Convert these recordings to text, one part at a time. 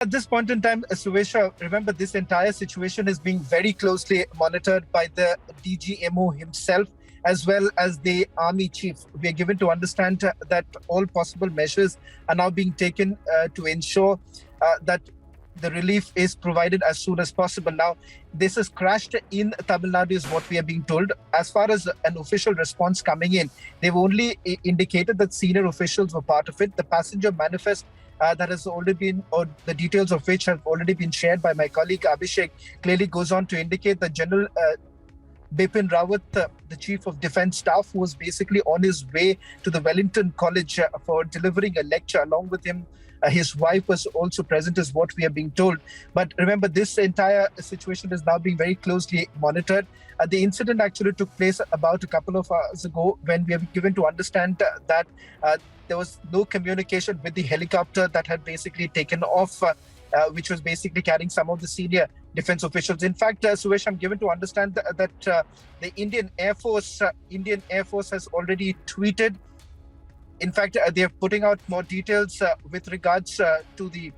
At this point in time, Suesha, remember this entire situation is being very closely monitored by the DGMO himself as well as the army chief. We are given to understand that all possible measures are now being taken to ensure that the relief is provided as soon as possible. Now, this has crashed in Tamil Nadu is what we are being told. As far as an official response coming in, they've only indicated that senior officials were part of it. The passenger manifest that has already been, or the details of which have already been shared by my colleague Abhishek, clearly goes on to indicate that General Bipin Rawat, the Chief of Defence Staff, who was basically on his way to the Wellington College for delivering a lecture. Along with him, his wife was also present, is what we are being told. But remember, this entire situation is now being very closely monitored. The incident actually took place about a couple of hours ago when we have given to understand that there was no communication with the helicopter that had basically taken off, which was basically carrying some of the senior defense officials. In fact, Suresh, I'm given to understand that the Indian Air Force has already tweeted. In fact, they are putting out more details with regards to the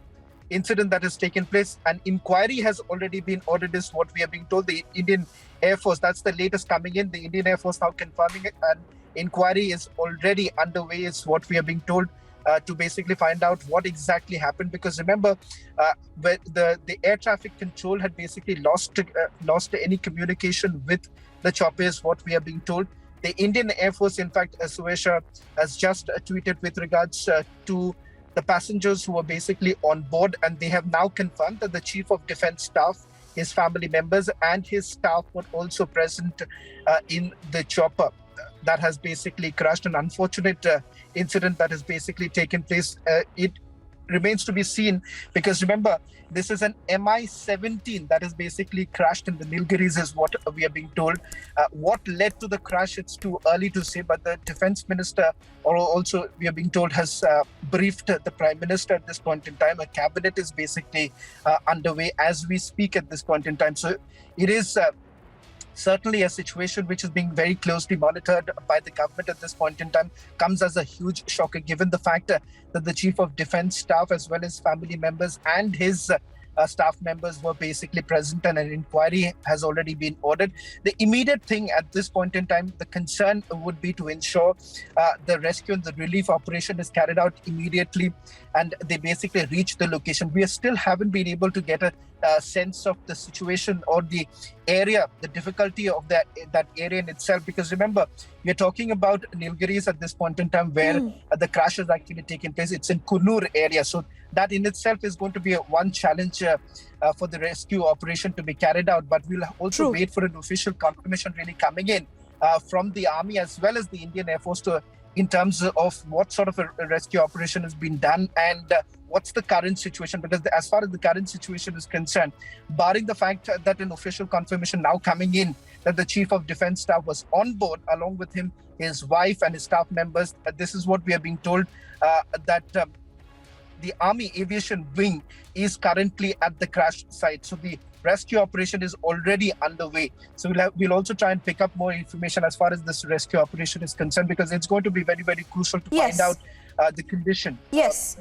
incident that has taken place. An inquiry has already been ordered, is what we are being told. The Indian Air Force, that's the latest coming in. The Indian Air Force now confirming it. An inquiry is already underway, is what we are being told, to basically find out what exactly happened. Because remember, the air traffic control had basically lost any communication with the chopper, is what we are being told. The Indian Air Force, in fact, Suesha, has just tweeted with regards to the passengers who were basically on board, and they have now confirmed that the Chief of Defence Staff, his family members and his staff were also present in the chopper that has basically crashed. An unfortunate incident that has basically taken place. It remains to be seen, because remember, this is an Mi-17 that has basically crashed in the Nilgiris, is what we are being told. What led to the crash, it's too early to say, but the defense minister, or also we are being told, has briefed the prime minister at this point in time. A cabinet is basically underway as we speak at this point in time. So it is certainly a situation which is being very closely monitored by the government at this point in time. Comes as a huge shocker, given the fact that the Chief of Defence Staff, as well as family members and his staff members, were basically present, and an inquiry has already been ordered. The immediate thing at this point in time, the concern would be to ensure the rescue and the relief operation is carried out immediately, and they basically reach the location. We still haven't been able to get a sense of the situation or the area, the difficulty of that area in itself, because remember, we're talking about Nilgiris at this point in time, where the crash has actually taken place. It's in Kunnur area, so that in itself is going to be one challenge for the rescue operation to be carried out. But we'll also wait for an official confirmation really coming in from the army as well as the Indian Air Force in terms of what sort of a rescue operation has been done and what's the current situation. Because as far as the current situation is concerned, barring the fact that an official confirmation now coming in that the Chief of Defence Staff was on board, along with him, his wife and his staff members, this is what we are being told, that the Army Aviation Wing is currently at the crash site. So the rescue operation is already underway. So we'll also try and pick up more information as far as this rescue operation is concerned, because it's going to be very, very crucial to find out the condition. Yes.